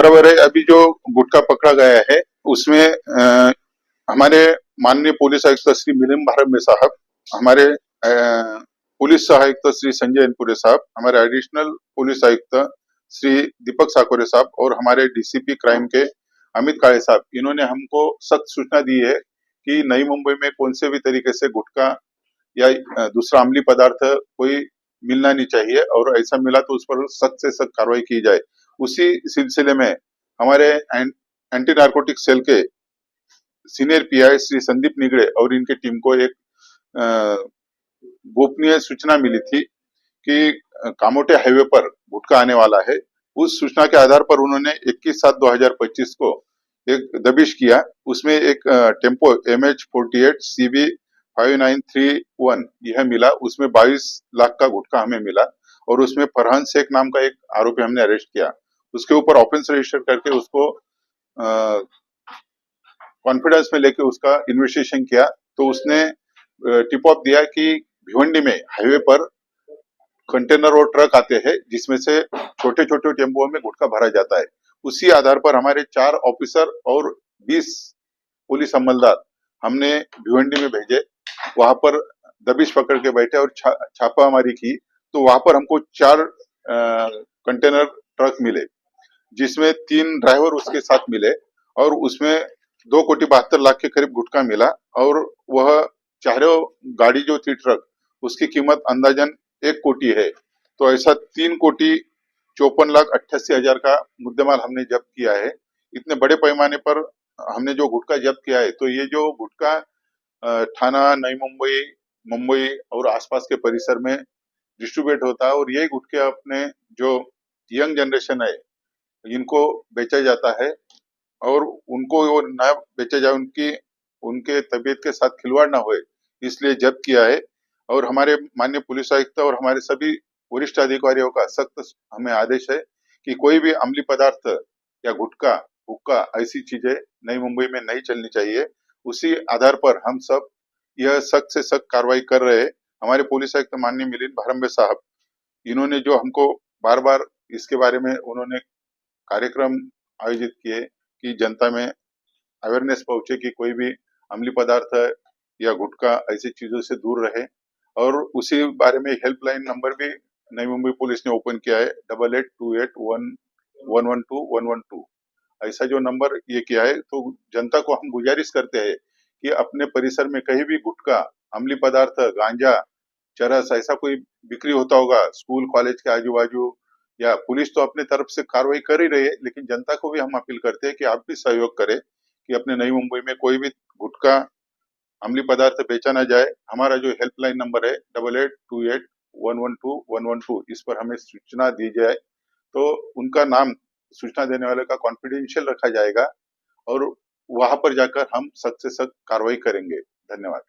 बराबर है। अभी जो गुटखा पकड़ा गया है उसमें हमारे माननीय पुलिस आयुक्त श्री मिलिंद भारंबे साहब, हमारे पुलिस सहायक श्री संजय अनपुरे साहब, हमारे एडिशनल पुलिस आयुक्त श्री दीपक साकोरे साहब और हमारे डीसीपी क्राइम के अमित काळे साहब, इन्होंने हमको सख्त सूचना दी है कि नई मुंबई में कौन से भी तरीके से गुटखा या दूसरा अम्लीय पदार्थ कोई मिलना नहीं चाहिए और ऐसा मिला तो उस पर सख्त से सख्त कार्रवाई की जाए। उसी सिलसिले में हमारे एंटी नार्कोटिक सेल के सीनियर पीआई श्री संदीप निगड़े और इनकी टीम को एक गोपनीय सूचना मिली थी कि कामोटे हाईवे पर गुटखा आने वाला है। उस सूचना के आधार पर उन्होंने 21/7/2025 को एक दबिश किया। उसमें एक टेम्पो MH48 CB 5931 यह मिला। उसमें 22 लाख का गुटखा हमें मिला और उसमें फरहान शेख नाम का एक आरोपी हमने अरेस्ट किया। उसके ऊपर ऑफेंस रजिस्टर करके उसको कॉन्फिडेंस में लेके उसका इन्वेस्टिगेशन किया तो उसने टिप ऑफ दिया कि भिवंडी में हाईवे पर कंटेनर और ट्रक आते हैं जिसमें से छोटे छोटे टेम्पो में गुटखा भरा जाता है। उसी आधार पर हमारे 4 ऑफिसर और 20 पुलिस अमलदार हमने भिवंडी में भेजे। वहां पर दबिश पकड़ के बैठे और छापामारी की तो वहां पर हमको 4 कंटेनर ट्रक मिले जिसमें 3 ड्राइवर उसके साथ मिले और उसमें 2,72,00,000 के करीब गुटखा मिला और वह चारों गाड़ी जो थी ट्रक उसकी कीमत अंदाजन 1 कोटी है। तो ऐसा 3,54,88,000 का मुद्देमाल हमने जब्त किया है। इतने बड़े पैमाने पर हमने जो गुटखा जब्त किया है तो ये जो गुटखा थाना नई मुंबई, मुंबई और आसपास के परिसर में डिस्ट्रीब्यूट होता है और ये गुटखे अपने जो यंग जनरेशन है इनको बेचा जाता है और उनको वो न बेचा जाए, उनके तबीयत के साथ खिलवाड़ ना होए इसलिए जब्त किया है। और हमारे माननीय पुलिस आयुक्त और हमारे सभी वरिष्ठ अधिकारियों का सख्त हमें आदेश है कि कोई भी अम्लीय पदार्थ या गुटखा, हुक्का ऐसी चीजें नई मुंबई में नहीं चलनी चाहिए। उसी आधार पर हम सब यह सख्त से सख्त कार्रवाई कर रहे हैं। हमारे पुलिस आयुक्त माननीय मिलिंद भारंबे साहब, इन्होंने जो हमको बार बार इसके बारे में उन्होंने कार्यक्रम आयोजित किए कि जनता में अवेयरनेस पहुंचे कि कोई भी अम्लीय पदार्थ या गुटखा ऐसी चीजों से दूर रहे। और उसी बारे में हेल्पलाइन नंबर भी नई मुंबई पुलिस ने ओपन किया है 88281112 ऐसा जो नंबर ये किया है। तो जनता को हम गुजारिश करते हैं कि अपने परिसर में कहीं भी गुटखा, अम्लीय पदार्थ, गांजा, चरस ऐसा कोई बिक्री होता होगा स्कूल कॉलेज के आजू बाजू, या पुलिस तो अपने तरफ से कार्रवाई कर ही रही है लेकिन जनता को भी हम अपील करते हैं कि आप भी सहयोग करें कि अपने नई मुंबई में कोई भी गुटखा, अम्लीय पदार्थ बेचा ना जाए। हमारा जो हेल्पलाइन नंबर है 8828112112 इस पर हमें सूचना दी जाए तो उनका नाम सूचना देने वाले का कॉन्फिडेंशियल रखा जाएगा और वहां पर जाकर हम सख्त से सख्त कार्रवाई करेंगे। धन्यवाद।